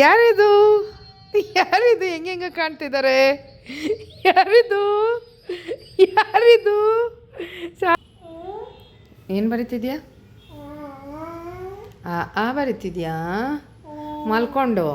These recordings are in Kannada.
ಯಾರಿದು ಯಾರಿದು ಹೆಂಗೆ ಕಾಣ್ತಿದ್ದಾರೆ? ಯಾರಿದು ಯಾರಿದು? ಏನು ಬರೀತಿದ್ಯಾ? ಆ ಬರೀತಿದ್ಯಾ ಮಲ್ಕೊಂಡು?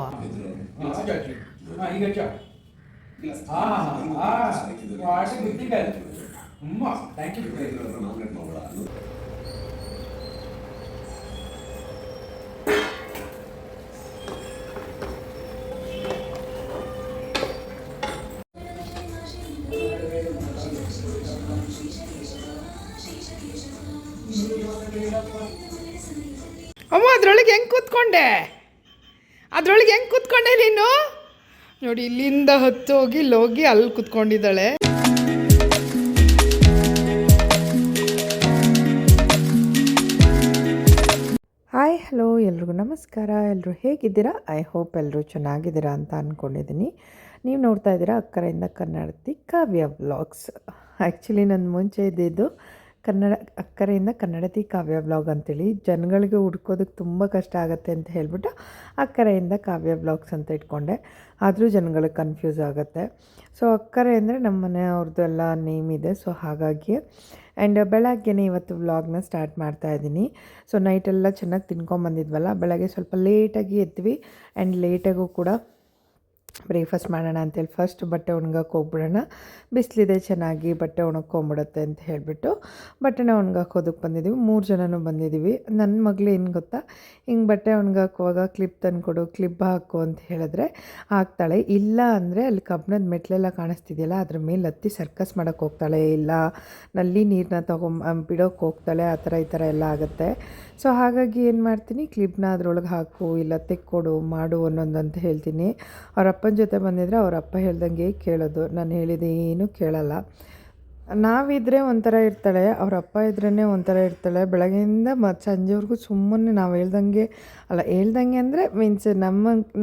ಅಮ್ಮ ಅದ್ರೊಳಗೆ ಹೆಂಗೆ ಕೂತ್ಕೊಂಡೆ? ಅದ್ರೊಳಗೆ ಹೆಂಗೆ ಕೂತ್ಕೊಂಡೆ ನೀನು? ನೋಡಿ ಇಲ್ಲಿಂದ ಹತ್ತು ಹೋಗಿ ಇಲ್ಲೋಗಿ ಅಲ್ಲಿ ಕೂತ್ಕೊಂಡಿದ್ದಾಳೆ. ಹಾಯ್ ಹಲೋ ಎಲ್ರಿಗೂ ನಮಸ್ಕಾರ. ಎಲ್ಲರೂ ಹೇಗಿದ್ದೀರಾ? ಐ ಹೋಪ್ ಎಲ್ಲರೂ ಚೆನ್ನಾಗಿದ್ದೀರಾ ಅಂತ ಅಂದ್ಕೊಂಡಿದ್ದೀನಿ. ನೀವು ನೋಡ್ತಾ ಇದ್ದೀರಾ ಅಕ್ಕರೆಯಿಂದ ಕನ್ನಡತಿ ಕಾವ್ಯ ವ್ಲಾಗ್ಸ್. ಆ್ಯಕ್ಚುಲಿ ನನ್ನ ಮುಂಚೆ ಇದ್ದಿದ್ದು ಅಕ್ಕರೆಯಿಂದ ಕನ್ನಡತಿ ಕಾವ್ಯ ವ್ಲಾಗ್ ಅಂತೇಳಿ. ಜನಗಳಿಗೆ ಹುಡ್ಕೋದಕ್ಕೆ ತುಂಬ ಕಷ್ಟ ಆಗುತ್ತೆ ಅಂತ ಹೇಳ್ಬಿಟ್ಟು ಅಕ್ಕರೆಯಿಂದ ಕಾವ್ಯ ವ್ಲಾಗ್ಸ್ ಅಂತ ಇಟ್ಕೊಂಡೆ. ಆದರೂ ಜನಗಳಿಗೆ ಕನ್ಫ್ಯೂಸ್ ಆಗುತ್ತೆ. ಸೊ ಅಕ್ಕರೆ ಅಂದರೆ ನಮ್ಮ ಮನೆಯವ್ರದ್ದು ಎಲ್ಲ ನೇಮ್ ಇದೆ. ಸೊ ಹಾಗಾಗಿ ಆ್ಯಂಡ್ ಬೆಳಗ್ಗೆನೇ ಇವತ್ತು ವ್ಲಾಗ್ನ ಸ್ಟಾರ್ಟ್ ಮಾಡ್ತಾಯಿದ್ದೀನಿ. ಸೊ ನೈಟೆಲ್ಲ ಚೆನ್ನಾಗಿ ತಿನ್ಕೊಂಬಂದಿದ್ವಲ್ಲ, ಬೆಳಗ್ಗೆ ಸ್ವಲ್ಪ ಲೇಟಾಗಿ ಎದ್ವಿ ಆ್ಯಂಡ್ ಲೇಟಾಗೂ ಕೂಡ ಬ್ರೇಕ್ಫಾಸ್ಟ್ ಮಾಡೋಣ ಅಂತೇಳಿ ಫಸ್ಟ್ ಬಟ್ಟೆ ಒಣಗಕ್ಕೆ ಹೋಗ್ಬಿಡೋಣ, ಬಿಸಿಲಿದೆ ಚೆನ್ನಾಗಿ ಬಟ್ಟೆ ಒಣಗ್ಕೊಂಬಿಡುತ್ತೆ ಅಂತ ಹೇಳಿಬಿಟ್ಟು ಬಟ್ಟೆನ ಒಣಗಕ್ಕೆ ಹೋದಕ್ಕೆ ಬಂದಿದ್ದೀವಿ. 3 ಜನನೂ ಬಂದಿದ್ದೀವಿ. ನನ್ನ ಮಗಳು ಏನು ಗೊತ್ತಾ, ಹಿಂಗೆ ಬಟ್ಟೆ ಒಣಗಾಕುವಾಗ ಕ್ಲಿಪ್ ತಂದುಕೊಡು, ಕ್ಲಿಪ್ ಹಾಕು ಅಂತ ಹೇಳಿದ್ರೆ ಹಾಕ್ತಾಳೆ. ಇಲ್ಲ ಅಂದರೆ ಅಲ್ಲಿ ಕಬ್ಬಣದ ಮೆಟ್ಲೆಲ್ಲ ಕಾಣಿಸ್ತಿದೆಯಲ್ಲ ಅದ್ರ ಮೇಲೆ ಹತ್ತಿ ಸರ್ಕಸ್ ಮಾಡೋಕ್ಕೆ ಹೋಗ್ತಾಳೆ, ಇಲ್ಲ ನಲ್ಲಿ ನೀರನ್ನ ಬಿಡೋಕ್ಕೆ ಹೋಗ್ತಾಳೆ. ಆ ಥರ ಈ ಥರ ಎಲ್ಲ ಆಗುತ್ತೆ. ಸೊ ಹಾಗಾಗಿ ಏನು ಮಾಡ್ತೀನಿ, ಕ್ಲಿಪ್ನ ಅದ್ರೊಳಗೆ ಹಾಕು, ಇಲ್ಲ ತೆಕ್ಕೊಡು, ಮಾಡು ಅನ್ನೊಂದು ಅಂತ ಹೇಳ್ತೀನಿ. ಅವ್ರ ಅಪ್ಪನ ಜೊತೆ ಬಂದಿದ್ದರೆ ಅವ್ರ ಅಪ್ಪ ಹೇಳ್ದಂಗೆ ಕೇಳೋದು, ನಾನು ಹೇಳಿದೆ ಏನೂ ಕೇಳಲ್ಲ. ನಾವಿದ್ದರೆ ಒಂಥರ ಇರ್ತಾಳೆ, ಅವ್ರ ಅಪ್ಪ ಇದ್ರೇ ಒಂಥರ ಇರ್ತಾಳೆ. ಬೆಳಗ್ಗೆಯಿಂದ ಮತ್ತು ಸಂಜೆವರೆಗೂ ಸುಮ್ಮನೆ ನಾವು ಹೇಳ್ದಂಗೆ ಅಂದರೆ ಮೀನ್ಸ್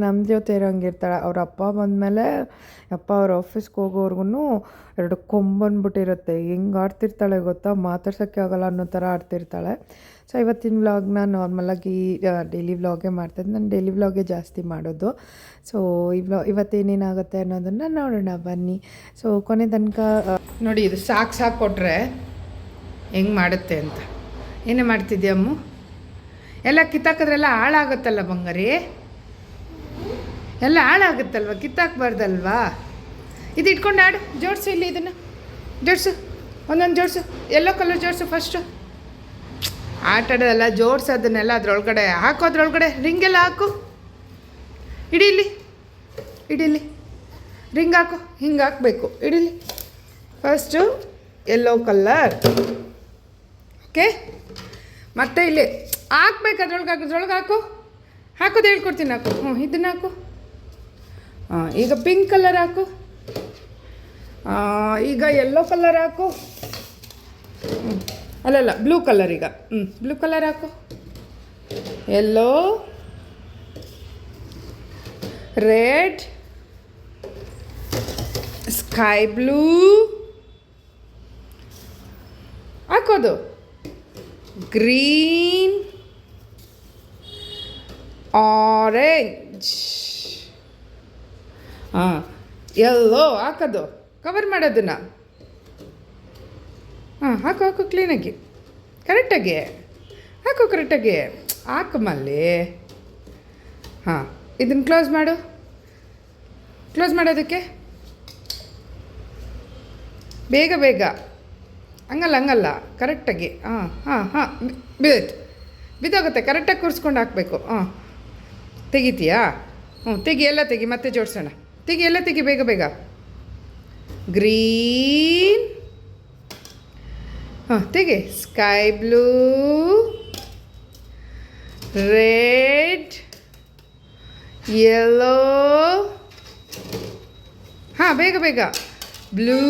ನಮ್ಮ ಜೊತೆ ಇರೋಂಗೆ ಇರ್ತಾಳೆ. ಅವ್ರ ಅಪ್ಪ ಬಂದಮೇಲೆ ಅಪ್ಪ ಅವ್ರ ಆಫೀಸ್ಗೆ ಹೋಗೋವರೆಗೂ 2 ಕೊಂಬಂದ್ಬಿಟ್ಟಿರುತ್ತೆ. ಹೆಂಗೆ ಆಡ್ತಿರ್ತಾಳೆ ಗೊತ್ತಾ, ಮಾತಾಡ್ಸೋಕ್ಕೆ ಆಗೋಲ್ಲ ಅನ್ನೋ ಥರ ಆಡ್ತಿರ್ತಾಳೆ. ಸೊ ಇವತ್ತಿನ ವ್ಲಾಗ್ನ ನಾರ್ಮಲಾಗಿ ಡೈಲಿ ವ್ಲಾಗೇ ಮಾಡ್ತಾಯಿದ್ದೆ. ನಾನು ಡೈಲಿ ವ್ಲಾಗೇ ಜಾಸ್ತಿ ಮಾಡೋದು. ಸೊ ಇವತ್ತೇನೇನಾಗುತ್ತೆ ಅನ್ನೋದನ್ನು ನೋಡೋಣ ಬನ್ನಿ. ಸೊ ಕೊನೆ ತನಕ ನೋಡಿ, ಇದು ಸಾಕು ಕೊಟ್ಟರೆ ಹೆಂಗೆ ಮಾಡುತ್ತೆ ಅಂತ. ಏನೇ ಮಾಡ್ತಿದ್ಯಮ್ಮು? ಎಲ್ಲ ಕಿತ್ತಾಕಿದ್ರೆಲ್ಲ ಹಾಳಾಗುತ್ತಲ್ಲ ಬಂಗಾರಿ, ಎಲ್ಲ ಹಾಳಾಗುತ್ತಲ್ವ, ಕಿತ್ತಾಕ್ಬಾರ್ದಲ್ವಾ? ಇದು ಇಟ್ಕೊಂಡು ಆಡು, ಜೋಡಿಸು, ಇಲ್ಲಿ ಇದನ್ನು ಜೋಡಿಸು, ಒಂದೊಂದು ಜೋಡಿಸು, ಎಲ್ಲೋ ಕಲರ್ ಜೋಡಿಸು ಫಸ್ಟು. ಆಟಾಡೋದಲ್ಲ, ಜೋಡಿಸೋದನ್ನೆಲ್ಲ ಅದ್ರೊಳಗಡೆ ಹಾಕು, ಅದ್ರೊಳಗಡೆ ರಿಂಗೆಲ್ಲ ಹಾಕು. ಇಡೀಲಿ ರಿಂಗ್ ಹಾಕು, ಹಿಂಗೆ ಹಾಕಬೇಕು. ಇಡೀಲಿ ಫಸ್ಟು ಯೆಲ್ಲೋ ಕಲರ್, ಓಕೆ. ಮತ್ತೆ ಇಲ್ಲಿ ಹಾಕ್ಬೇಕು, ಅದ್ರೊಳಗೆ ಹಾಕೋದು ಹೇಳ್ಕೊಡ್ತೀನಿ. ಹಾಕು, ಇದನ್ನು ಹಾಕು. ಈಗ ಪಿಂಕ್ ಕಲರ್ ಹಾಕು. ಈಗ ಯೆಲ್ಲೋ ಕಲರ್ ಹಾಕು. ಅಲ್ಲಲ್ಲ, ಬ್ಲೂ ಕಲರ್. ಈಗ ಬ್ಲೂ ಕಲರ್ ಹಾಕು. ಯೆಲ್ಲೋ, ರೆಡ್, ಸ್ಕೈ ಬ್ಲೂ ಹಾಕೋದು, ಗ್ರೀನ್, ಆರೆಂಜ್, ಯೆಲ್ಲೋ ಹಾಕೋದು, ಕವರ್ ಮಾಡೋದನ್ನ. ಹಾಕು ಕ್ಲೀನಾಗಿ, ಕರೆಕ್ಟಾಗಿ ಹಾಕು, ಕರೆಕ್ಟಾಗಿ ಹಾಕಮ್ಮಲ್ಲಿ. ಇದನ್ನು ಕ್ಲೋಸ್ ಮಾಡೋದಕ್ಕೆ ಬೇಗ ಹಂಗಲ್ಲ ಕರೆಕ್ಟಾಗಿ. ಬಿದ್ದೋಗುತ್ತೆ. ಕರೆಕ್ಟಾಗಿ ಕೂರಿಸ್ಕೊಂಡು ಹಾಕಬೇಕು. ತೆಗಿತೀಯಾ? ತೆಗಿ, ಎಲ್ಲ ತೆಗಿ, ಮತ್ತೆ ಜೋಡಿಸೋಣ. ಎಲ್ಲ ತೆಗಿ ಬೇಗ. ಗ್ರೀನ್, ತೆಗಿ. ಸ್ಕೈ ಬ್ಲೂ, ರೆಡ್, ಯೆಲ್ಲೋ, ಬೇಗ ಬ್ಲೂ.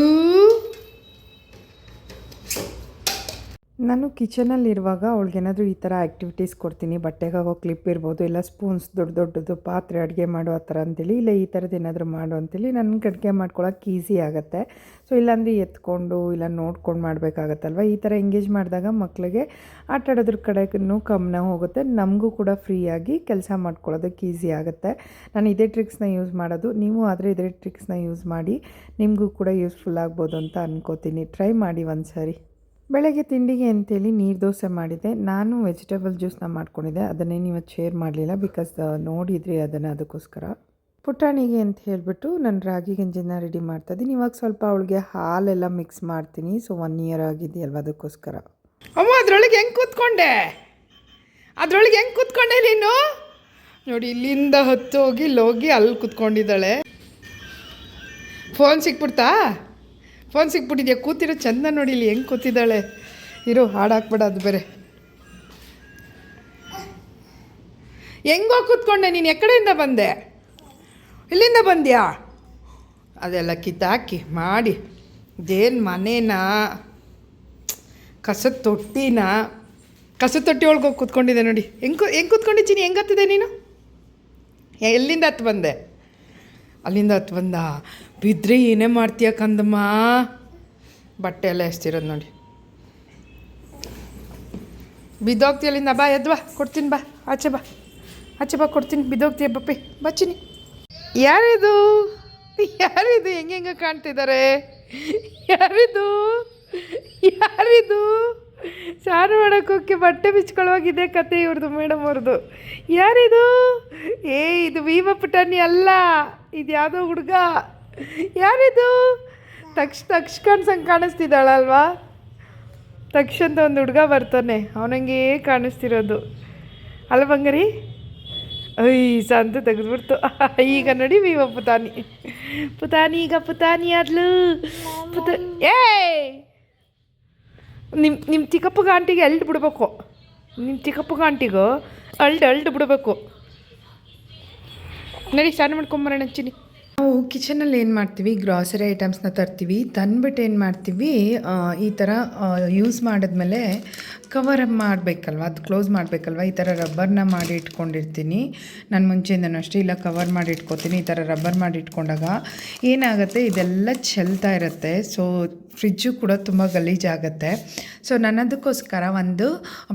ನಾನು ಕಿಚನಲ್ಲಿರುವಾಗ ಅವಳಿಗೇನಾದರೂ ಈ ಥರ ಆ್ಯಕ್ಟಿವಿಟೀಸ್ ಕೊಡ್ತೀನಿ. ಬಟ್ಟೆಗಾಗೋ ಕ್ಲಿಪ್ ಇರ್ಬೋದು, ಇಲ್ಲ ಸ್ಪೂನ್ಸ್ ದೊಡ್ಡ ದೊಡ್ಡದು ಪಾತ್ರೆ ಅಡುಗೆ ಮಾಡೋ ಆ ಥರ ಅಂತೇಳಿ, ಇಲ್ಲ ಈ ಥರದ್ದು ಏನಾದರೂ ಮಾಡು ಅಂತೇಳಿ ನನಗೆ ಅಡುಗೆ ಮಾಡ್ಕೊಳಕ್ಕೆ ಈಸಿ ಆಗುತ್ತೆ. ಸೊ ಇಲ್ಲಾಂದರೆ ಎತ್ಕೊಂಡು ಇಲ್ಲ ನೋಡ್ಕೊಂಡು ಮಾಡಬೇಕಾಗತ್ತಲ್ವ. ಈ ಥರ ಎಂಗೇಜ್ ಮಾಡಿದಾಗ ಮಕ್ಕಳಿಗೆ ಆಟ ಆಡೋದ್ರ ಕಡೆಗೂ ಗಮನ ಹೋಗುತ್ತೆ, ನಮಗೂ ಕೂಡ ಫ್ರೀಯಾಗಿ ಕೆಲಸ ಮಾಡ್ಕೊಳ್ಳೋದಕ್ಕೆ ಈಸಿ ಆಗುತ್ತೆ. ನಾನು ಇದೇ ಟ್ರಿಕ್ಸ್ನ ಯೂಸ್ ಮಾಡೋದು. ನೀವು ಆದರೆ ಇದೇ ಟ್ರಿಕ್ಸ್ನ ಯೂಸ್ ಮಾಡಿ ನಿಮಗೂ ಕೂಡ ಯೂಸ್ಫುಲ್ ಆಗ್ಬೋದು ಅಂತ ಅಂದ್ಕೋತೀನಿ. ಟ್ರೈ ಮಾಡಿ ಒಂದು ಸಾರಿ. ಬೆಳಗ್ಗೆ ತಿಂಡಿಗೆ ಅಂತೇಳಿ ನೀರು ದೋಸೆ ಮಾಡಿದ್ದೆ. ನಾನು ವೆಜಿಟೇಬಲ್ ಜ್ಯೂಸನ್ನ ಮಾಡ್ಕೊಂಡಿದ್ದೆ, ಅದನ್ನೇನು ಇವತ್ತು ಶೇರ್ ಮಾಡಲಿಲ್ಲ ಬಿಕಾಸ್ ನೋಡಿದ್ರಿ ಅದನ್ನು, ಅದಕ್ಕೋಸ್ಕರ. ಪುಟಾಣಿಗೆ ಅಂತ ಹೇಳಿಬಿಟ್ಟು ನಾನು ರಾಗಿ ಗಂಜಿನ ರೆಡಿ ಮಾಡ್ತಾಯಿದ್ದೀನಿ. ಇವಾಗ ಸ್ವಲ್ಪ ಅವಳಿಗೆ ಹಾಲೆಲ್ಲ ಮಿಕ್ಸ್ ಮಾಡ್ತೀನಿ. ಸೊ 1 ಇಯರ್ ಆಗಿದೆಯಲ್ವ, ಅದಕ್ಕೋಸ್ಕರ. ಅಮ್ಮ ಅದ್ರೊಳಗೆ ಹೆಂಗೆ ಕೂತ್ಕೊಂಡೆ ನೀನು? ನೋಡಿ, ಇಲ್ಲಿಂದ ಹೋಗಿ ಇಲ್ಲೋಗಿ ಅಲ್ಲಿ ಕೂತ್ಕೊಂಡಿದ್ದಾಳೆ. ಫೋನ್ ಸಿಕ್ಬಿಟ್ಟಿದ್ಯಾ? ಕೂತಿರೋ ಚಂದ ನೋಡಿ, ಇಲ್ಲಿ ಹೆಂಗೆ ಕೂತಿದ್ದಾಳೆ. ಇರು, ಹಾಡು ಹಾಕ್ಬೇಡ, ಅದು ಬೇರೆ. ಹೆಂಗೋ ಕೂತ್ಕೊಂಡೆ ನೀನು? ಎಕಡೆಯಿಂದ ಬಂದೆ? ಇಲ್ಲಿಂದ ಬಂದ್ಯಾ? ಅದೆಲ್ಲ ಕಿತ್ತಾಕಿ ಮಾಡಿ ಇದೇನು ಮನೇನಾ, ಕಸದ ತೊಟ್ಟಿ ಒಳಗೆ ಹೋಗಿ ಕೂತ್ಕೊಂಡಿದ್ದೆ ನೋಡಿ. ಹೆಂಗೆ ಕೂತ್ಕೊಂಡಿದ್ದೀನಿ? ಹೆಂಗೆ ಹತ್ತಿದೆ ನೀನು? ಎಲ್ಲಿಂದ ಹತ್ತು ಬಂದೆ? ಅಲ್ಲಿಂದ ಹತ್ತು ಬಂದ. ಬಿದ್ದರೆ ಏನೇ ಮಾಡ್ತೀಯ ಕಂದಮ್ಮ? ಬಟ್ಟೆ ಎಲ್ಲ ಎಸ್ತಿರೋದು ನೋಡಿ. ಬಿದ್ದೋಗ್ತೀಯ ಅಲ್ಲಿಂದ. ಬಾ, ಎದ್ವಾ, ಕೊಡ್ತೀನಿ. ಬಾ, ಆಚೆ ಬಾ ಕೊಡ್ತೀನಿ. ಬಿದ್ದೋಗ್ತೀಯ ಬಪ್ಪಿ, ಬಚ್ಚಿನಿ. ಯಾರಿದು ಹೆಂಗೆ ಕಾಣ್ತಿದ್ದಾರೆ? ಯಾರಿದು ಸಾರು ಮಾಡೋಕ್ಕೋಕೆ ಬಟ್ಟೆ ಬಿಚ್ಕೊಳ್ಳೋಗಿದೆ ಕತೆ ಇವ್ರದ್ದು, ಮೇಡಮ್ ಅವ್ರದ್ದು. ಯಾರಿದು? ಇದು ವೀವ ಪುಟಾಣಿ ಅಲ್ಲ, ಇದು ಯಾವುದೋ ಹುಡುಗ. ಯಾರಿದು? ತಕ್ಷ ಕಾಣಿಸ್ತಿದ್ದಾಳಲ್ವಾ? ತಕ್ಷ ಅಂತ ಒಂದು ಹುಡುಗ ಬರ್ತಾನೆ, ಅವನಂಗೆ ಕಾಣಿಸ್ತಿರೋದು ಅಲ್ಲ ಬಂಗಾರಿ? ಅಂತ ತೆಗೆದ್ಬಿಡ್ತು. ಈಗ ನೋಡಿ ವೀವ ಪುತಾನಿ ಈಗ ಪುತಾನಿ ಆದ್ಲು. ನಿಮ್ಮ ಚಿಕ್ಕಪ್ಪಗ ಆಂಟಿಗೆ ಅಲ್ಟ್ ಬಿಡ್ಬೇಕು. ನಿಮ್ಮ ಚಿಕ್ಕಪ್ಪಗ ಆಂಟಿಗೂ ಅಲ್ಟ್ ಬಿಡಬೇಕು. ನಡಿ, ಸ್ನಾನ ಮಾಡ್ಕೊಂಬರೋಣ ಹಚ್ಚಿನಿ. ನಾವು ಕಿಚನಲ್ಲಿ ಏನು ಮಾಡ್ತೀವಿ, ಗ್ರಾಸರಿ ಐಟಮ್ಸ್ನ ತರ್ತೀವಿ. ತಂದ್ಬಿಟ್ಟು ಏನು ಮಾಡ್ತೀವಿ, ಈ ಥರ ಯೂಸ್ ಮಾಡಿದ್ಮೇಲೆ ಕವರ್ ಮಾಡಬೇಕಲ್ವ, ಅದು ಕ್ಲೋಸ್ ಮಾಡಬೇಕಲ್ವ. ಈ ಥರ ರಬ್ಬರ್ನ ಮಾಡಿ ಇಟ್ಕೊಂಡಿರ್ತೀನಿ ನಾನು ಮುಂಚೆಯಿಂದನೂ ಅಷ್ಟೇ. ಇಲ್ಲ ಕವರ್ ಮಾಡಿ ಇಟ್ಕೊತೀನಿ. ಈ ಥರ ರಬ್ಬರ್ ಮಾಡಿ ಇಟ್ಕೊಂಡಾಗ ಏನಾಗುತ್ತೆ, ಇದೆಲ್ಲ ಚೆಲ್ತಾ ಇರುತ್ತೆ. ಸೊ ಫ್ರಿಜ್ಜು ಕೂಡ ತುಂಬ ಗಲೀಜಾಗುತ್ತೆ. ಸೊ ನಾನು ಅದಕ್ಕೋಸ್ಕರ ಒಂದು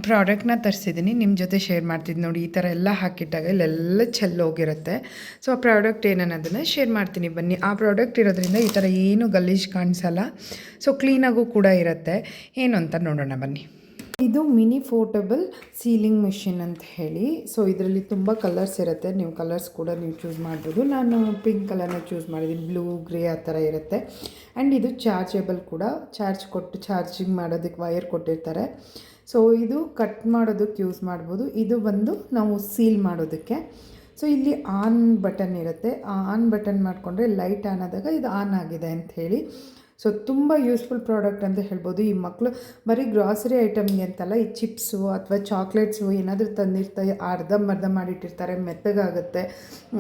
ಪ್ರಾಡಕ್ಟ್ನ ತರಿಸಿದ್ದೀನಿ, ನಿಮ್ಮ ಜೊತೆ ಶೇರ್ ಮಾಡ್ತಿದ್ದೀನಿ ನೋಡಿ. ಈ ಥರ ಎಲ್ಲ ಹಾಕಿಟ್ಟಾಗ ಇಲ್ಲೆಲ್ಲ ಚೆಲ್ಲೋಗಿರುತ್ತೆ. ಸೊ ಆ ಪ್ರಾಡಕ್ಟ್ ಏನನ್ನೋದನ್ನು ಶೇರ್ ಮಾಡ್ತೀನಿ ಬನ್ನಿ. ಆ ಪ್ರಾಡಕ್ಟ್ ಇರೋದ್ರಿಂದ ಈ ಥರ ಏನು ಗಲೀಜು ಕಾಣಿಸಲ್ಲ. ಸೊ ಕ್ಲೀನಾಗೂ ಕೂಡ ಇರುತ್ತೆ. ಏನು ಅಂತ ನೋಡೋಣ ಬನ್ನಿ. ಇದು ಮಿನಿ ಪೋರ್ಟಬಲ್ ಸೀಲಿಂಗ್ ಮಿಷಿನ್ ಅಂತ ಹೇಳಿ. ಸೊ ಇದರಲ್ಲಿ ತುಂಬ ಕಲರ್ಸ್ ಇರುತ್ತೆ. ನೀವು ಕಲರ್ಸ್ ಕೂಡ ನೀವು ಚೂಸ್ ಮಾಡ್ಬೋದು. ನಾನು ಪಿಂಕ್ ಕಲರ್ನ ಚೂಸ್ ಮಾಡಿದ್ದೀನಿ, ಬ್ಲೂ ಗ್ರೇ ಆ ಥರ ಇರುತ್ತೆ. ಆ್ಯಂಡ್ ಇದು ಚಾರ್ಜೇಬಲ್ ಕೂಡ, ಚಾರ್ಜಿಂಗ್ ಮಾಡೋದಕ್ಕೆ ವೈರ್ ಕೊಟ್ಟಿರ್ತಾರೆ. ಸೊ ಇದು ಕಟ್ ಮಾಡೋದಕ್ಕೆ ಯೂಸ್ ಮಾಡ್ಬೋದು. ಇದು ಬಂದು ನಾವು ಸೀಲ್ ಮಾಡೋದಕ್ಕೆ. ಸೊ ಇಲ್ಲಿ ಆನ್ ಬಟನ್ ಇರುತ್ತೆ. ಆ ಆನ್ ಬಟನ್ ಮಾಡಿಕೊಂಡ್ರೆ ಲೈಟ್ ಆನ್ ಆದಾಗ ಇದು ಆನ್ ಆಗಿದೆ ಅಂತ ಹೇಳಿ. ಸೊ ತುಂಬ ಯೂಸ್ಫುಲ್ ಪ್ರಾಡಕ್ಟ್ ಅಂತ ಹೇಳ್ಬೋದು. ಈ ಮಕ್ಕಳು ಬರೀ ಗ್ರಾಸರಿ ಐಟಮ್ಗೆ ಅಂತಲ್ಲ, ಈ ಚಿಪ್ಸು ಅಥವಾ ಚಾಕ್ಲೇಟ್ಸು ಏನಾದರೂ ತಂದಿರ್ತಾರೆ, ಅರ್ಧಂಬರ್ಧ ಮಾಡಿಟ್ಟಿರ್ತಾರೆ, ಮೆತ್ತಗಾಗುತ್ತೆ,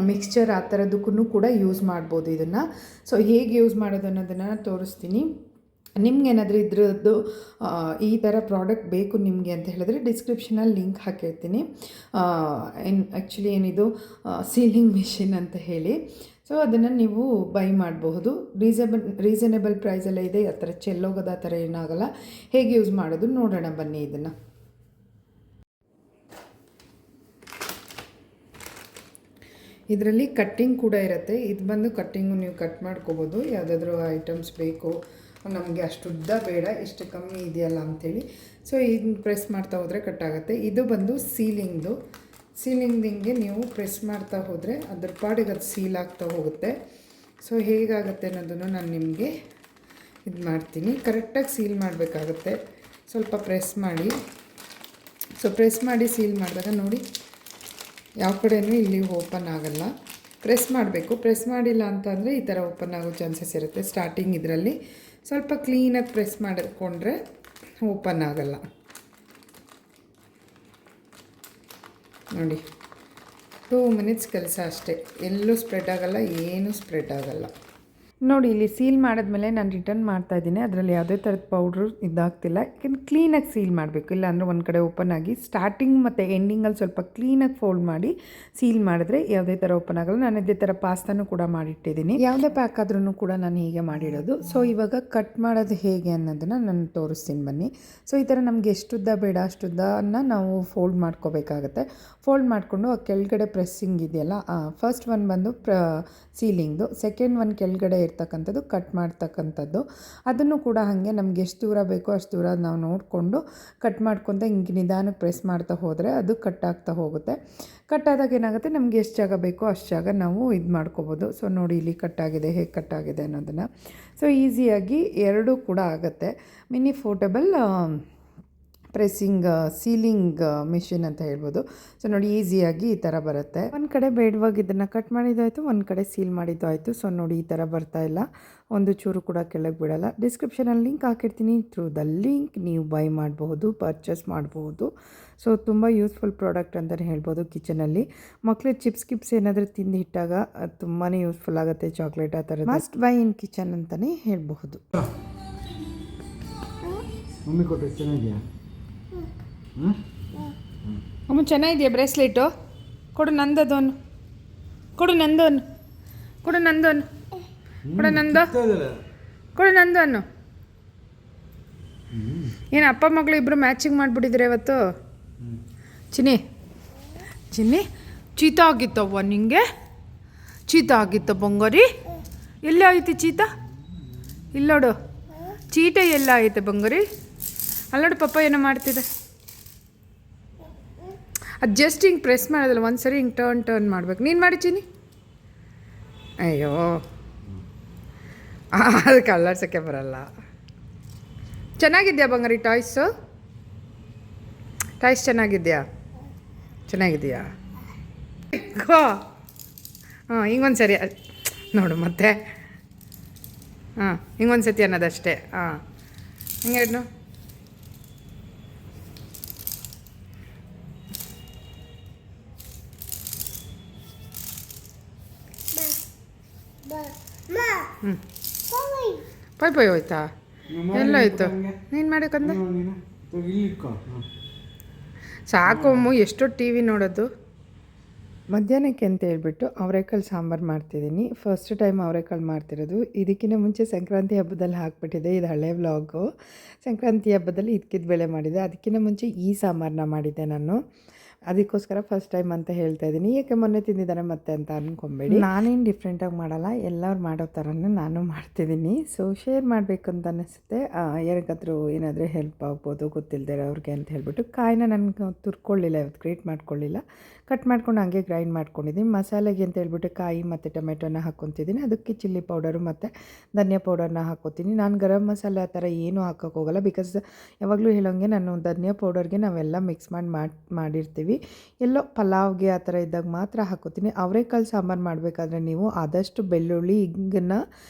ಮಿಕ್ಸ್ಚರ್ ಆ ಥರದಕ್ಕೂ ಕೂಡ ಯೂಸ್ ಮಾಡ್ಬೋದು ಇದನ್ನು. ಸೊ ಹೇಗೆ ಯೂಸ್ ಮಾಡೋದು ಅನ್ನೋದನ್ನು ತೋರಿಸ್ತೀನಿ. ನಿಮ್ಗೇನಾದರೂ ಇದ್ರದ್ದು ಈ ಥರ ಪ್ರಾಡಕ್ಟ್ ಬೇಕು ನಿಮಗೆ ಅಂತ ಹೇಳಿದ್ರೆ ಡಿಸ್ಕ್ರಿಪ್ಷನಲ್ಲಿ ಲಿಂಕ್ ಹಾಕಿರ್ತೀನಿ. ಆ್ಯಕ್ಚುಲಿ ಏನಿದು ಸೀಲಿಂಗ್ ಮಿಷಿನ್ ಅಂತ ಹೇಳಿ. ಸೊ ಅದನ್ನು ನೀವು ಬೈ ಮಾಡಬಹುದು. ರೀಸನೇಬಲ್ ಪ್ರೈಸಲ್ಲೇ ಇದೆ. ಆ ಥರ ಚೆಲ್ಲೋಗೋದು ಆ ಥರ ಏನಾಗಲ್ಲ. ಹೇಗೆ ಯೂಸ್ ಮಾಡೋದು ನೋಡೋಣ ಬನ್ನಿ ಇದನ್ನು. ಇದರಲ್ಲಿ ಕಟ್ಟಿಂಗ್ ಕೂಡ ಇರುತ್ತೆ. ಇದು ಬಂದು ಕಟ್ಟಿಂಗು ನೀವು ಕಟ್ ಮಾಡ್ಕೋಬೋದು. ಯಾವುದಾದ್ರೂ ಐಟಮ್ಸ್ ಬೇಕು, ನಮಗೆ ಅಷ್ಟು ಉದ್ದ ಬೇಡ, ಇಷ್ಟು ಕಮ್ಮಿ ಇದೆಯಲ್ಲ ಅಂಥೇಳಿ. ಸೊ ಇದನ್ನ ಪ್ರೆಸ್ ಮಾಡ್ತಾ ಹೋದರೆ ಕಟ್ಟಾಗುತ್ತೆ. ಇದು ಬಂದು ಸೀಲಿಂಗಿಗೆ ನೀವು ಪ್ರೆಸ್ ಮಾಡ್ತಾ ಹೋದರೆ ಅದ್ರ ಪಾಡಿಗೆ ಅದು ಸೀಲ್ ಆಗ್ತಾ ಹೋಗುತ್ತೆ. ಸೊ ಹೇಗಾಗುತ್ತೆ ಅನ್ನೋದನ್ನು ನಾನು ನಿಮಗೆ ಇದು ಮಾಡ್ತೀನಿ. ಕರೆಕ್ಟಾಗಿ ಸೀಲ್ ಮಾಡಬೇಕಾಗುತ್ತೆ. ಸ್ವಲ್ಪ ಪ್ರೆಸ್ ಮಾಡಿ. ಸೊ ಪ್ರೆಸ್ ಮಾಡಿ ಸೀಲ್ ಮಾಡಿದಾಗ ನೋಡಿ, ಯಾವ ಕಡೆಯೂ ಇಲ್ಲಿ ಓಪನ್ ಆಗಲ್ಲ. ಪ್ರೆಸ್ ಮಾಡಬೇಕು. ಪ್ರೆಸ್ ಮಾಡಿಲ್ಲ ಅಂತಂದರೆ ಈ ಥರ ಓಪನ್ ಆಗೋ ಚಾನ್ಸಸ್ ಇರುತ್ತೆ. ಸ್ಟಾರ್ಟಿಂಗ್ ಇದರಲ್ಲಿ ಸ್ವಲ್ಪ ಕ್ಲೀನಾಗಿ ಪ್ರೆಸ್ ಮಾಡಿಕೊಂಡ್ರೆ ಓಪನ್ ಆಗಲ್ಲ. ನೋಡಿ, 2 ಮಿನಿಟ್ಸ್ ಕೆಲಸ ಅಷ್ಟೇ. ಎಲ್ಲೂ ಸ್ಪ್ರೆಡ್ ಆಗಲ್ಲ, ಏನೂ ಸ್ಪ್ರೆಡ್ ಆಗಲ್ಲ. ನೋಡಿ ಇಲ್ಲಿ ಸೀಲ್ ಮಾಡಿದ್ಮೇಲೆ ನಾನು ರಿಟರ್ನ್ ಮಾಡ್ತಾ ಇದ್ದೀನಿ. ಅದರಲ್ಲಿ ಯಾವುದೇ ಥರದ ಪೌಡ್ರು ಇದಾಗ್ತಿಲ್ಲ. ಯಾಕೆಂದ್ರೆ ಕ್ಲೀನಾಗಿ ಸೀಲ್ ಮಾಡಬೇಕು, ಇಲ್ಲಾಂದರೆ ಒಂದು ಕಡೆ ಓಪನ್ ಆಗಿ ಸ್ಟಾರ್ಟಿಂಗ್ ಮತ್ತು ಎಂಡಿಂಗಲ್ಲಿ ಸ್ವಲ್ಪ ಕ್ಲೀನಾಗಿ ಫೋಲ್ಡ್ ಮಾಡಿ ಸೀಲ್ ಮಾಡಿದ್ರೆ ಯಾವುದೇ ಥರ ಓಪನ್ ಆಗಲ್ಲ. ನಾನು ಇದೇ ಥರ ಪಾಸ್ತಾನು ಕೂಡ ಮಾಡಿಟ್ಟಿದ್ದೀನಿ. ಯಾವುದೇ ಪ್ಯಾಕ್ ಆದ್ರೂ ಕೂಡ ನಾನು ಹೀಗೆ ಮಾಡಿಡೋದು. ಸೊ ಇವಾಗ ಕಟ್ ಮಾಡೋದು ಹೇಗೆ ಅನ್ನೋದನ್ನು ನಾನು ತೋರಿಸ್ತೀನಿ ಬನ್ನಿ. ಸೊ ಈ ಥರ ನಮಗೆ ಎಷ್ಟುದ್ದ ಬೇಡ ಅಷ್ಟುದ್ದನ್ನು ನಾವು ಫೋಲ್ಡ್ ಮಾಡ್ಕೋಬೇಕಾಗತ್ತೆ. ಫೋಲ್ಡ್ ಮಾಡಿಕೊಂಡು ಆ ಕೆಳಗಡೆ ಪ್ರೆಸ್ಸಿಂಗ್ ಇದೆಯಲ್ಲ, ಫಸ್ಟ್ ಒನ್ ಬಂದು ಸೀಲಿಂಗ್ದು, ಸೆಕೆಂಡ್ ಒನ್ ಕೆಳಗಡೆ ಇರ್ತಕ್ಕಂಥದ್ದು ಕಟ್ ಮಾಡ್ತಕ್ಕಂಥದ್ದು. ಅದನ್ನು ಕೂಡ ಹಾಗೆ ನಮ್ಗೆ ಎಷ್ಟು ದೂರ ಬೇಕೋ ಅಷ್ಟು ದೂರ ನಾವು ನೋಡಿಕೊಂಡು ಕಟ್ ಮಾಡ್ಕೊತ ಹಿಂಗೆ ನಿಧಾನಕ್ಕೆ ಪ್ರೆಸ್ ಮಾಡ್ತಾ ಹೋದರೆ ಅದು ಕಟ್ ಆಗ್ತಾ ಹೋಗುತ್ತೆ. ಕಟ್ ಆದಾಗ ಏನಾಗುತ್ತೆ, ನಮಗೆ ಎಷ್ಟು ಜಾಗ ಬೇಕೋ ಅಷ್ಟು ಜಾಗ ನಾವು ಇದು ಮಾಡ್ಕೋಬೋದು. ಸೊ ನೋಡಿ ಇಲ್ಲಿ ಕಟ್ಟಾಗಿದೆ, ಹೇಗೆ ಕಟ್ಟಾಗಿದೆ ಅನ್ನೋದನ್ನು. ಸೊ ಈಸಿಯಾಗಿ ಎರಡೂ ಕೂಡ ಆಗುತ್ತೆ. ಮಿನಿ ಫೋರ್ಟಬಲ್ ಪ್ರೆಸ್ಸಿಂಗ್ ಸೀಲಿಂಗ್ ಮಿಷಿನ್ ಅಂತ ಹೇಳ್ಬೋದು. ಸೊ ನೋಡಿ ಈಸಿಯಾಗಿ ಈ ಥರ ಬರುತ್ತೆ. ಒಂದು ಕಡೆ ಬೇಡವಾಗಿ ಇದನ್ನು ಕಟ್ ಮಾಡಿದ್ದಾಯಿತು, ಒಂದು ಕಡೆ ಸೀಲ್ ಮಾಡಿದ್ದು ಆಯಿತು. ಸೊ ನೋಡಿ ಈ ಥರ ಬರ್ತಾ ಇಲ್ಲ, ಒಂದು ಚೂರು ಕೂಡ ಕೆಳಗೆ ಬಿಡಲ್ಲ. ಡಿಸ್ಕ್ರಿಪ್ಷನಲ್ಲಿ ಲಿಂಕ್ ಹಾಕಿರ್ತೀನಿ, ಥ್ರೂ ದ ಲಿಂಕ್ ನೀವು ಬೈ ಮಾಡಬಹುದು, ಪರ್ಚೇಸ್ ಮಾಡಬಹುದು. ಸೊ ತುಂಬ ಯೂಸ್ಫುಲ್ ಪ್ರಾಡಕ್ಟ್ ಅಂತಲೇ ಹೇಳ್ಬೋದು. ಕಿಚನಲ್ಲಿ ಮಕ್ಕಳು ಚಿಪ್ಸ್ ಏನಾದರೂ ತಿಂದು ಇಟ್ಟಾಗ ಅದು ತುಂಬಾ ಯೂಸ್ಫುಲ್ ಆಗುತ್ತೆ. ಚಾಕ್ಲೇಟ್ ಆ ಥರದ್ದು ಮಸ್ಟ್ ಬೈ ಇನ್ ಕಿಚನ್ ಅಂತಲೇ ಹೇಳ್ಬಹುದು. ಮಮ್ಮಿ ಕೊಟ್ಟರೆ ಚೆನ್ನಾಗಿದೆಯಾ? ಅಮ್ಮ ಚೆನ್ನಾಗಿದೆಯಾ ಬ್ರೇಸ್ಲೆಟು? ಕೊಡು ನಂದದೋನು, ಕೊಡು ನಂದೋನು, ಕೊಡು ನಂದೋನು, ಕೊಡು ನಂದು, ಕೊಡು ನಂದೋನು. ಏನು ಅಪ್ಪ ಮಗಳು ಇಬ್ಬರು ಮ್ಯಾಚಿಂಗ್ ಮಾಡಿಬಿಟ್ಟಿದ್ರೆ ಇವತ್ತು? ಚಿನ್ನಿ ಚಿನ್ನಿ ಚೀತಾ ಆಗಿತ್ತವ್ವ ನಿಂಗೆ? ಚೀತಾ ಆಗಿತ್ತ ಬಂಗಾರಿ? ಎಲ್ಲ ಐತಿ ಚೀತಾ? ಇಲ್ಲೋಡು ಚೀಟ ಎಲ್ಲ ಐತೆ ಬಂಗಾರಿ. ಅಲ್ಲೋಡು ಪಪ್ಪ ಏನೋ ಮಾಡ್ತಿದ್ದೆ. ಅದು ಜಸ್ಟ್ ಹಿಂಗೆ ಪ್ರೆಸ್ ಮಾಡೋದಲ್ಲ, ಒಂದು ಸರಿ ಹಿಂಗೆ ಟರ್ನ್ ಮಾಡ್ಬೇಕು. ನೀನು ಮಾಡಿ ಚಿನ್ನಿ. ಅಯ್ಯೋ ಅದು ಕಲರ್ಸೋಕ್ಕೆ ಬರಲ್ಲ. ಚೆನ್ನಾಗಿದೆಯಾ ಬಂಗಾರಿ ಟಾಯ್ಸು? ಟಾಯ್ಸ್ ಚೆನ್ನಾಗಿದೆಯಾ? ಚೆನ್ನಾಗಿದೆಯಾ? ಹಾಂ ಹಿಂಗೊಂದು ಸರಿ ನೋಡು ಮತ್ತೆ. ಹಾಂ ಹಿಂಗೊಂದು ಸತಿ ಅನ್ನೋದಷ್ಟೇ. ಹಾಂ ಹಿಂಗೆ ಪೈ ಪೈ ಹೋಯ್ತಾ? ಎಲ್ಲ ಆಯಿತು. ನೀನು ಮಾಡಕ್ಕಂದ ಸಾಕು ಅಮ್ಮ, ಎಷ್ಟೋ ಟಿ ವಿ ನೋಡೋದು. ಮಧ್ಯಾಹ್ನಕ್ಕೆ ಅಂತ ಹೇಳ್ಬಿಟ್ಟು ಅವರೆಕಾಳು ಸಾಂಬಾರು ಮಾಡ್ತಿದ್ದೀನಿ. ಫಸ್ಟ್ ಟೈಮ್ ಅವರೆಕಾಳು ಮಾಡ್ತಿರೋದು. ಇದಕ್ಕಿಂತ ಮುಂಚೆ ಸಂಕ್ರಾಂತಿ ಹಬ್ಬದಲ್ಲಿ ಹಾಕ್ಬಿಟ್ಟಿದ್ದೆ, ಇದು ಹಳೆ ವ್ಲಾಗು. ಸಂಕ್ರಾಂತಿ ಹಬ್ಬದಲ್ಲಿ ಇದಕ್ಕಿದ ಬೇಳೆ ಮಾಡಿದ್ದೆ. ಅದಕ್ಕಿಂತ ಮುಂಚೆ ಈ ಸಾಂಬಾರನ್ನ ಮಾಡಿದ್ದೆ ನಾನು. ಅದಕ್ಕೋಸ್ಕರ ಫಸ್ಟ್ ಟೈಮ್ ಅಂತ ಹೇಳ್ತಾ ಇದ್ದೀನಿ. ಏಕೆ ಮೊನ್ನೆ ತಿಂದಿದ್ದಾರೆ ಮತ್ತೆ ಅಂತ ಅಂದ್ಕೊಬೇಡಿ. ನಾನೇನು ಡಿಫ್ರೆಂಟಾಗಿ ಮಾಡಲ್ಲ, ಎಲ್ಲರೂ ಮಾಡೋ ಥರನೇ ನಾನು ಮಾಡ್ತಿದ್ದೀನಿ. ಸೊ ಶೇರ್ ಮಾಡಬೇಕು ಅಂತ ಅನ್ನಿಸುತ್ತೆ. ಯಾರಿಗಾದ್ರೂ ಏನಾದರೂ ಹೆಲ್ಪ್ ಆಗ್ಬೋದು ಗೊತ್ತಿಲ್ಲದೆ ಅವ್ರಿಗೆ ಅಂತ ಹೇಳ್ಬಿಟ್ಟು. ಕಾಯಿನ ನನಗೆ ತುರ್ಕೊಳ್ಳಿಲ್ಲ, ಇವತ್ತು ಗ್ರೇಟ್ ಮಾಡ್ಕೊಳ್ಳಿಲ್ಲ, ಕಟ್ ಮಾಡ್ಕೊಂಡು ಹಂಗೆ ಗ್ರೈಂಡ್ ಮಾಡ್ಕೊಂಡಿದ್ದೀನಿ. ಮಸಾಲೆಗೆ ಅಂತ ಹೇಳ್ಬಿಟ್ಟು ಕಾಯಿ ಮತ್ತು ಟೊಮೆಟೊನ ಹಾಕ್ಕೊತಿದ್ದೀನಿ. ಅದಕ್ಕೆ ಚಿಲ್ಲಿ ಪೌಡರು ಮತ್ತು ಧನಿಯಾ ಪೌಡರ್ನ ಹಾಕ್ಕೋತೀನಿ. ನಾನು ಗರಂ ಮಸಾಲೆ ಆ ಥರ ಏನೂ ಹಾಕೋಕ್ಕೆ ಹೋಗಲ್ಲ. ಬಿಕಾಸ್ ಯಾವಾಗಲೂ ಹೇಳೋಂಗೆ ನಾನು ಧನಿಯಾ ಪೌಡರ್ಗೆ ನಾವೆಲ್ಲ ಮಿಕ್ಸ್ ಮಾಡಿರ್ತೀವಿ. ಎಲ್ಲೋ ಪಲಾವ್ಗೆ ಆ ಥರ ಇದ್ದಾಗ ಮಾತ್ರ ಹಾಕೋತೀನಿ. ಅವರೆಕಾಳು ಸಾಂಬಾರು ಮಾಡಬೇಕಾದ್ರೆ ನೀವು ಆದಷ್ಟು ಬೆಳ್ಳುಳ್ಳಿ ಹಿಂಗನ್ನು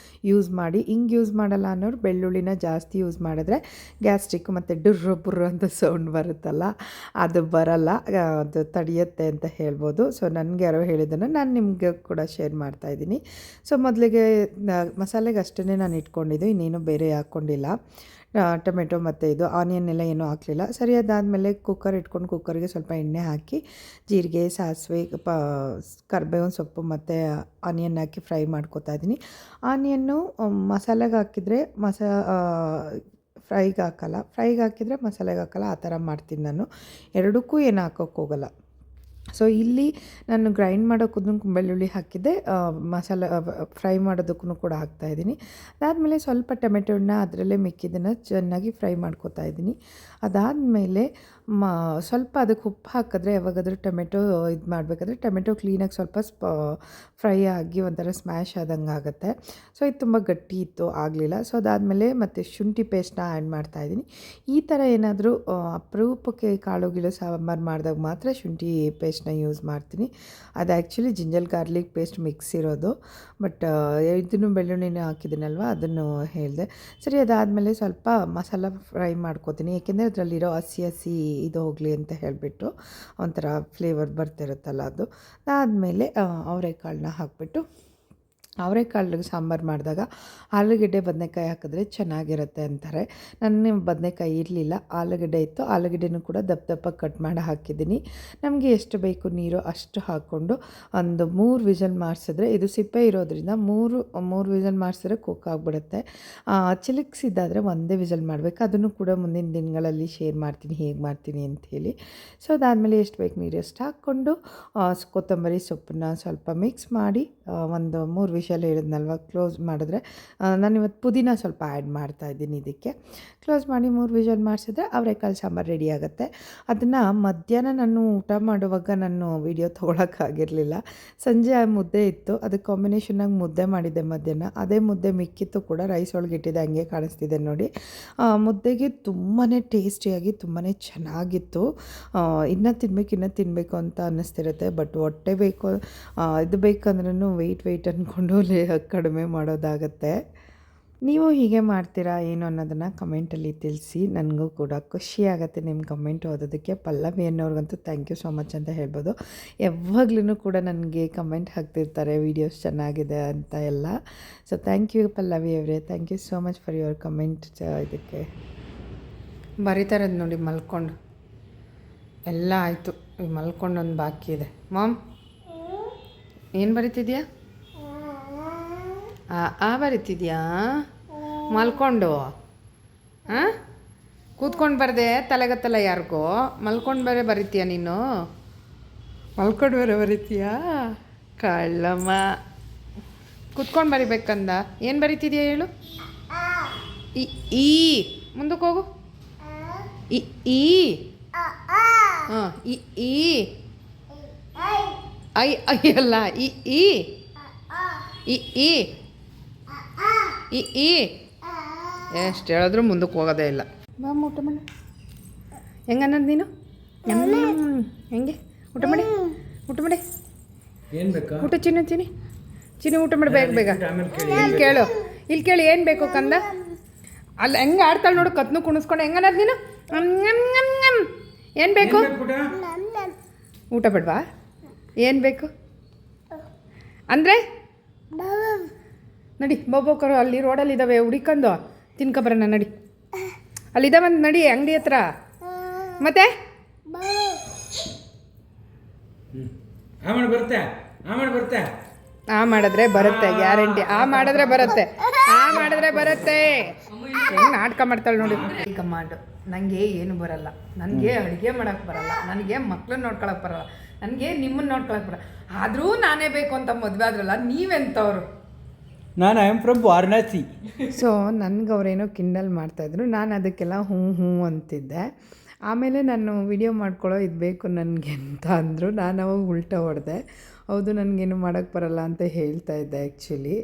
ಯೂಸ್ ಮಾಡಿ. ಹಿಂಗೆ ಯೂಸ್ ಮಾಡಲ್ಲ ಅನ್ನೋರು ಬೆಳ್ಳುಳ್ಳಿನ ಜಾಸ್ತಿ ಯೂಸ್ ಮಾಡಿದ್ರೆ ಗ್ಯಾಸ್ಟ್ರಿಕ್ ಮತ್ತು ಡುರ್ರು ಅಂತ ಸೌಂಡ್ ಬರುತ್ತಲ್ಲ, ಅದು ಬರಲ್ಲ, ಅದು ತಡೆಯುತ್ತೆ ಅಂತ ಹೇಳ್ಬೋದು. ಸೊ ನನಗೆ ಯಾರೋ ಹೇಳಿದ್ದನ್ನು ನಾನು ನಿಮಗೆ ಕೂಡ ಶೇರ್ ಮಾಡ್ತಾಯಿದ್ದೀನಿ. ಸೊ ಮೊದಲಿಗೆ ಮಸಾಲೆಗೆ ಅಷ್ಟೇ ನಾನು ಇಟ್ಕೊಂಡಿದ್ದು, ಇನ್ನೇನು ಬೇರೆ ಹಾಕ್ಕೊಂಡಿಲ್ಲ. ಟೊಮೆಟೊ ಮತ್ತು ಇದು ಆನಿಯನ್ ಎಲ್ಲ ಏನೂ ಹಾಕಲಿಲ್ಲ. ಸರಿ ಅದಾದಮೇಲೆ ಕುಕ್ಕರ್ ಇಟ್ಕೊಂಡು ಕುಕ್ಕರ್ಗೆ ಸ್ವಲ್ಪ ಎಣ್ಣೆ ಹಾಕಿ ಜೀರಿಗೆ, ಸಾಸಿವೆ, ಕರಿಬೇವಿನ ಸೊಪ್ಪು ಮತ್ತು ಆನಿಯನ್ ಹಾಕಿ ಫ್ರೈ ಮಾಡ್ಕೊತಾ ಇದ್ದೀನಿ. ಆನಿಯನ್ನು ಮಸಾಲೆಗೆ ಹಾಕಿದರೆ ಫ್ರೈಗೆ ಹಾಕಲ್ಲ, ಫ್ರೈಗೆ ಹಾಕಿದರೆ ಮಸಾಲೆಗೆ ಹಾಕಲ್ಲ, ಆ ಥರ ಮಾಡ್ತೀನಿ ನಾನು. ಎರಡಕ್ಕೂ ಏನು ಹಾಕೋಕ್ಕೆ ಹೋಗಲ್ಲ. ಸೊ ಇಲ್ಲಿ ನಾನು ಗ್ರೈಂಡ್ ಮಾಡೋಕ್ಕೂ ಬೆಳ್ಳುಳ್ಳಿ ಹಾಕಿದ್ದೆ, ಮಸಾಲೆ ಫ್ರೈ ಮಾಡೋದಕ್ಕೂ ಕೂಡ ಹಾಕ್ತಾಯಿದ್ದೀನಿ. ಅದಾದಮೇಲೆ ಸ್ವಲ್ಪ ಟೊಮೆಟೊನ ಅದರಲ್ಲೇ ಮಿಕ್ಕಿದ್ದನ್ನು ಚೆನ್ನಾಗಿ ಫ್ರೈ ಮಾಡ್ಕೊತಾ ಇದ್ದೀನಿ. ಅದಾದಮೇಲೆ ಸ್ವಲ್ಪ ಅದಕ್ಕೆ ಉಪ್ಪು ಹಾಕಿದ್ರೆ ಯಾವಾಗಾದರೂ ಟೊಮೆಟೊ ಇದು ಮಾಡಬೇಕಾದ್ರೆ ಟೊಮೆಟೊ ಕ್ಲೀನಾಗಿ ಸ್ವಲ್ಪ ಫ್ರೈ ಆಗಿ ಒಂಥರ ಸ್ಮ್ಯಾಶ್ ಆದಂಗೆ ಆಗುತ್ತೆ. ಸೊ ಇದು ತುಂಬ ಗಟ್ಟಿ ಇತ್ತು, ಆಗಲಿಲ್ಲ. ಸೊ ಅದಾದಮೇಲೆ ಮತ್ತು ಶುಂಠಿ ಪೇಸ್ಟ್ನ ಆ್ಯಡ್ ಮಾಡ್ತಾಯಿದ್ದೀನಿ. ಈ ಥರ ಏನಾದರೂ ಅಪರೂಪಕ್ಕೆ ಕಾಳು ಗಿಳು ಸಾಂಬಾರು ಮಾಡಿದಾಗ ಮಾತ್ರ ಶುಂಠಿ ಪೇಸ್ಟ್ನ ಯೂಸ್ ಮಾಡ್ತೀನಿ. ಅದು actually ginger garlic paste mix ಇರೋದು, ಬಟ್ ಇದನ್ನು ಬೆಳ್ಳುಳ್ಳಿನ ಹಾಕಿದ್ದೀನಲ್ವ ಅದನ್ನು ಹೇಳಿದೆ. ಸರಿ ಅದಾದಮೇಲೆ ಸ್ವಲ್ಪ ಮಸಾಲ ಫ್ರೈ ಮಾಡ್ಕೋತೀನಿ, ಏಕೆಂದರೆ ಅದರಲ್ಲಿರೋ ಹಸಿ ಇದು ಹೋಗಲಿ ಅಂತ ಹೇಳಿಬಿಟ್ಟು ಒಂಥರ ಫ್ಲೇವರ್ ಬರ್ತಿರುತ್ತಲ್ಲ ಅದು. ಅದಾದಮೇಲೆ ಅವರೆಕಾಳನ್ನ ಹಾಕಿಬಿಟ್ಟು ಅವರೆಕಾಳು ಸಾಂಬಾರು ಮಾಡಿದಾಗ ಆಲೂಗೆಡ್ಡೆ ಬದನೆಕಾಯಿ ಹಾಕಿದ್ರೆ ಚೆನ್ನಾಗಿರುತ್ತೆ ಅಂತಾರೆ. ನನ್ನ ಬದನೆಕಾಯಿ ಇರಲಿಲ್ಲ, ಆಲೂಗೆಡ್ಡೆ ಇತ್ತು. ಆಲೂಗೆಡ್ಡೆನೂ ಕೂಡ ದಪ್ಪ ದಪ್ಪ ಕಟ್ ಮಾಡಿ ಹಾಕಿದ್ದೀನಿ. ನಮಗೆ ಎಷ್ಟು ಬೇಕು ನೀರು ಅಷ್ಟು ಹಾಕ್ಕೊಂಡು ಒಂದು 3 ವಿಷಲ್ ಮಾಡಿಸಿದ್ರೆ, ಇದು ಸಿಪ್ಪೆ ಇರೋದ್ರಿಂದ ಮೂರು ವಿಷಲ್ ಮಾಡಿಸಿದ್ರೆ ಕುಕ್ ಆಗಿಬಿಡುತ್ತೆ. ಚಿಲಕ್ಸಿದ್ದಾದರೆ ಒಂದೇ ವಿಷಲ್ ಮಾಡಬೇಕು. ಅದನ್ನು ಕೂಡ ಮುಂದಿನ ದಿನಗಳಲ್ಲಿ ಶೇರ್ ಮಾಡ್ತೀನಿ ಹೇಗೆ ಮಾಡ್ತೀನಿ ಅಂಥೇಳಿ. ಸೊ ಅದಾದಮೇಲೆ ಎಷ್ಟು ಬೇಕು ನೀರು ಅಷ್ಟು ಹಾಕ್ಕೊಂಡು ಕೊತ್ತಂಬರಿ ಸೊಪ್ಪನ್ನ ಸ್ವಲ್ಪ ಮಿಕ್ಸ್ ಮಾಡಿ ಒಂದು 3 ವಿಷಲ್ ಹೇಳಿದ್ನಲ್ವ, ಕ್ಲೋಸ್ ಮಾಡಿದ್ರೆ ನಾನಿವತ್ತು ಪುದೀನ ಸ್ವಲ್ಪ ಆ್ಯಡ್ ಮಾಡ್ತಾಯಿದ್ದೀನಿ ಇದಕ್ಕೆ. ಕ್ಲೋಸ್ ಮಾಡಿ 3 ವಿಷಲ್ ಮಾಡಿಸಿದ್ರೆ ಅವರೆಕಾಳು ಸಾಂಬಾರು ರೆಡಿ ಆಗುತ್ತೆ. ಅದನ್ನು ಮಧ್ಯಾಹ್ನ ನಾನು ಊಟ ಮಾಡುವಾಗ ನಾನು ವೀಡಿಯೋ ತೊಗೊಳಕ್ಕಾಗಿರಲಿಲ್ಲ. ಸಂಜೆ ಮುದ್ದೆ ಇತ್ತು, ಅದಕ್ಕೆ ಕಾಂಬಿನೇಷನಾಗಿ ಮುದ್ದೆ ಮಾಡಿದ್ದೆ ಮಧ್ಯಾಹ್ನ. ಅದೇ ಮುದ್ದೆ ಮಿಕ್ಕಿತ್ತು ಕೂಡ, ರೈಸ್ ಒಳಗೆ ಇಟ್ಟಿದ್ದೆ, ಹಂಗೆ ಕಾಣಿಸ್ತಿದೆ ನೋಡಿ. ಮುದ್ದೆಗೆ ತುಂಬಾ ಟೇಸ್ಟಿಯಾಗಿ ತುಂಬಾ ಚೆನ್ನಾಗಿತ್ತು. ಇನ್ನೂ ತಿನ್ನಬೇಕು ಅಂತ ಅನ್ನಿಸ್ತಿರುತ್ತೆ. ಬಟ್ ಹೊಟ್ಟೆ ಬೇಕು, ಇದು ಬೇಕಂದ್ರೂ ವೆಯ್ಟ್ ಅಂದ್ಕೊಂಡು ಕಡಿಮೆ ಮಾಡೋದಾಗತ್ತೆ. ನೀವು ಹೀಗೆ ಮಾಡ್ತೀರಾ ಏನು ಅನ್ನೋದನ್ನು ಕಮೆಂಟಲ್ಲಿ ತಿಳಿಸಿ. ನನಗೂ ಕೂಡ ಖುಷಿಯಾಗತ್ತೆ ನಿಮ್ಮ ಕಮೆಂಟ್ ಓದೋದಕ್ಕೆ. ಪಲ್ಲವಿ ಅನ್ನೋರ್ಗಂತೂ ಥ್ಯಾಂಕ್ ಯು ಸೋ ಮಚ್ ಅಂತ ಹೇಳ್ಬೋದು. ಯಾವಾಗ್ಲೂ ಕೂಡ ನನಗೆ ಕಮೆಂಟ್ ಹಾಕ್ತಿರ್ತಾರೆ ವೀಡಿಯೋಸ್ ಚೆನ್ನಾಗಿದೆ ಅಂತ ಎಲ್ಲ. ಸೊ ಥ್ಯಾಂಕ್ ಯು ಪಲ್ಲವಿ ಅವರೇ, thank you so much for your comment. ಇದಕ್ಕೆ ಬರೀತಾರದು ನೋಡಿ, ಮಲ್ಕೊಂಡು ಎಲ್ಲ ಆಯಿತು, ಈಗ ಮಲ್ಕೊಂಡು ಒಂದು ಬಾಕಿ ಇದೆ. ಮಾಮ್ ಏನು ಬರೀತಿದ್ಯಾ? ಬರೀತಿದ್ಯಾ ಮಲ್ಕೊಂಡು? ಹಾಂ, ಕೂತ್ಕೊಂಡು ಬರದೆ ತಲೆಗತ್ತಲ್ಲ ಯಾರಿಗೋ, ಮಲ್ಕೊಂಡು ಬೇರೆ ಬರೀತೀಯ ನೀನು? ಮಲ್ಕೊಂಡು ಬೇರೆ ಬರೀತೀಯಾ ಕಳ್ಳಮ್ಮ? ಕೂತ್ಕೊಂಡು ಬರಿಬೇಕಂದ. ಏನು ಬರೀತಿದ್ಯಾ ಹೇಳು? ಈ ಮುಂದಕ್ಕೆ ಹೋಗು. ಈ ಹಾಂ, ಈ ಐ ಅಲ್ಲ, ಈ ಎಷ್ಟು ಹೇಳಿದ್ರು ಮುಂದಕ್ಕೆ ಹೋಗೋದೇ ಇಲ್ಲ. ಬಾ ಊಟ ಮಾಡಿ. ಹೆಂಗೆ ಅನ್ನೋದು ನೀನು? ಹೆಂಗೆ ಊಟ ಮಾಡಿ ಏನು ಬೇಕಾ? ಊಟ ಚಿನ್ನಿ ಊಟ ಮಾಡಿ ಬೇಗ. ಇಲ್ಲಿ ಕೇಳು ಏನು ಬೇಕು ಕಂದ? ಅಲ್ಲಿ ಹೆಂಗೆ ಆಡ್ತಾಳೆ ನೋಡು, ಕತ್ನು ಕುಣಿಸ್ಕೊಂಡು. ಹೆಂಗೆ ಅನ್ನೋದು ನೀನು? ಏನು ಬೇಕು? ಊಟ ಬೇಡವಾ? ಏನು ಬೇಕು ಅಂದರೆ? ನಡಿ ಬೋಬೋಕರು ಅಲ್ಲಿ ರೋಡಲ್ಲಿದ್ದಾವೆ, ಹುಡಿಕೊಂಡು ತಿನ್ಕೊಬರೋಣ ನಡಿ. ಅಲ್ಲಿದ್ದಾವಂತ ನಡಿ ಅಂಗಡಿ ಹತ್ರ. ಮತ್ತೆ ಮಾಡಿದ್ರೆ ಬರುತ್ತೆ, ಗ್ಯಾರಂಟಿ. ಮಾಡಿದ್ರೆ ಬರುತ್ತೆ. ಹೆಂಗೆ ನಾಟಕ ಮಾಡ್ತಾಳೆ ನೋಡಿ. ಈಗ ಮಾಡು. ನನಗೆ ಏನು ಬರಲ್ಲ, ನನಗೆ ಅಡುಗೆ ಮಾಡೋಕ್ಕೆ ಬರಲ್ಲ, ನನಗೆ ಮಕ್ಳನ್ನ ನೋಡ್ಕೊಳಕ್ಕೆ ಬರಲ್ಲ, ನನಗೆ ನಿಮ್ಮನ್ನು ನೋಡ್ಕೊಳಕ್ಕೆ ಬರಲ್ಲ. ಆದರೂ ನಾನೇ ಬೇಕು ಅಂತ ಮದುವೆ ಆದ್ರಲ್ಲ, ನೀವೆಂಥವ್ರು? ನಾನು I am from Varanasi. So ನನಗೆ ಅವರೇನೋ ಕಿಂಡಲ್ ಮಾಡ್ತಾಯಿದ್ರು, ನಾನು ಅದಕ್ಕೆಲ್ಲ ಹ್ಞೂ ಅಂತಿದ್ದೆ. ಆಮೇಲೆ ನಾನು ವಿಡಿಯೋ ಮಾಡ್ಕೊಳ್ಳೋ ಇದು ಬೇಕು ನನಗೆ ಅಂತ ಅಂದರು. ನಾನು ಅವಾಗ ಉಲ್ಟಾ ಹೊಡೆದೆ. ಹೌದು, ನನಗೇನು ಮಾಡೋಕ್ಕೆ ಬರಲ್ಲ ಅಂತ ಹೇಳ್ತಾ ಇದ್ದೆ ಆ್ಯಕ್ಚುಲಿ.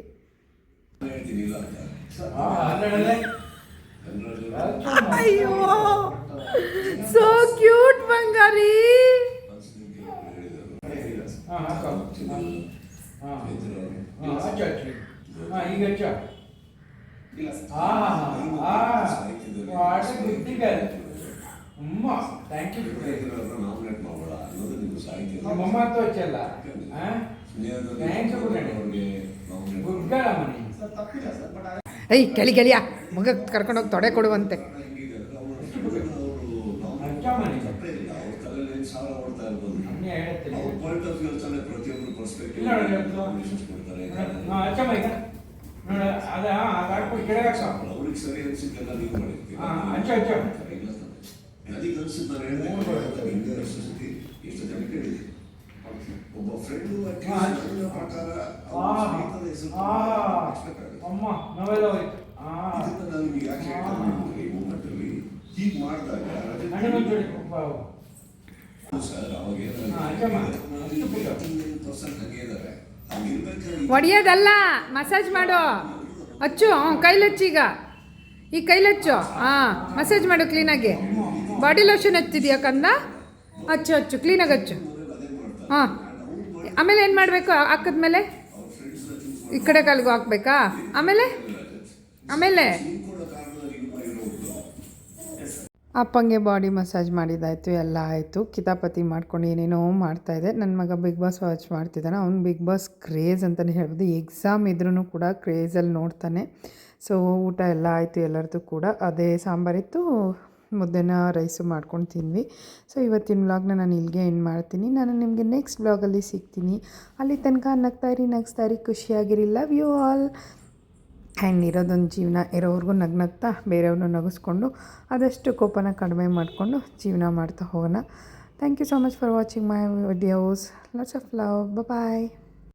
ಅಯ್ಯೋ ಸೋ ಕ್ಯೂಟ್ ಬಂಗಾರಿ. ಏಯ್ ಕೆಳಿಯ ಮಗ ಕರ್ಕೊಂಡೋಗಿ ತೊಡೆ ಕೊಡುವಂತೆ. ಒಬ್ಬ ಫ್ರೆಂಡು ಹೀಗೆ ಮಾಡಿದಾಗ ಸರ್ ಒಡೆಯೋದಲ್ಲ, ಮಸಾಜ್ ಮಾಡು. ಹಚ್ಚು, ಕೈಲಚ್ಚೀಗ, ಈ ಕೈಲಚ್ಚು. ಮಸಾಜ್ ಮಾಡು ಕ್ಲೀನಾಗಿ. ಬಾಡಿ ಲೋಷನ್ ಹಚ್ತಿದ್ಯಾ ಕಂದ? ಹಚ್ಚು ಕ್ಲೀನಾಗಿ ಹಚ್ಚು. ಆಮೇಲೆ ಏನು ಮಾಡಬೇಕು? ಹಾಕಿದ್ಮೇಲೆ ಈ ಕಡೆ ಕಾಲಿಗೂ ಹಾಕ್ಬೇಕಾ? ಆಮೇಲೆ ಅಪ್ಪಂಗೆ ಬಾಡಿ ಮಸಾಜ್ ಮಾಡಿದ್ದಾಯಿತು, ಎಲ್ಲ ಆಯಿತು. ಕಿತಾಪತಿ ಮಾಡ್ಕೊಂಡು ಏನೇನೋ ಮಾಡ್ತಾಯಿದ್ದೆ. ನನ್ನ ಮಗ ಬಿಗ್ ಬಾಸ್ ವಾಚ್ ಮಾಡ್ತಿದ್ದಾನೆ. ಅವ್ನು ಬಿಗ್ ಬಾಸ್ ಕ್ರೇಜ್ ಅಂತಲೇ ಹೇಳ್ಬೋದು. ಎಕ್ಸಾಮ್ ಇದ್ರೂ ಕೂಡ ಕ್ರೇಜಲ್ಲಿ ನೋಡ್ತಾನೆ. ಸೊ ಊಟ ಎಲ್ಲ ಆಯಿತು ಎಲ್ಲರದ್ದು ಕೂಡ. ಅದೇ ಸಾಂಬಾರಿತ್ತು, ಮುದ್ದೆನ ರೈಸು ಮಾಡ್ಕೊಂಡು ತಿಂದ್ವಿ. ಸೊ ಇವತ್ತಿನ ವ್ಲಾಗ್ನ ನಾನು ಇಲ್ಲಿಗೆ ಎಂಡ್ ಮಾಡ್ತೀನಿ. ನಾನು ನಿಮಗೆ ನೆಕ್ಸ್ಟ್ ವ್ಲಾಗಲ್ಲಿ ಸಿಗ್ತೀನಿ. ಅಲ್ಲಿ ತನಕ ನಗ್ತಾ ಇರಿ, ಖುಷಿಯಾಗಿರಿ. Love you all. ಆ್ಯಂಡ್ ಇರೋದೊಂದು ಜೀವನ, ಇರೋವ್ರಿಗೂ ನಗ್ನಗ್ತಾ ಬೇರೆಯವ್ರನ್ನೂ ನಗಿಸ್ಕೊಂಡು ಆದಷ್ಟು ಕೋಪನ ಕಡಿಮೆ ಮಾಡಿಕೊಂಡು ಜೀವನ ಮಾಡ್ತಾ ಹೋಗೋಣ. Thank you so much for watching my videos. Lots of love. Bye.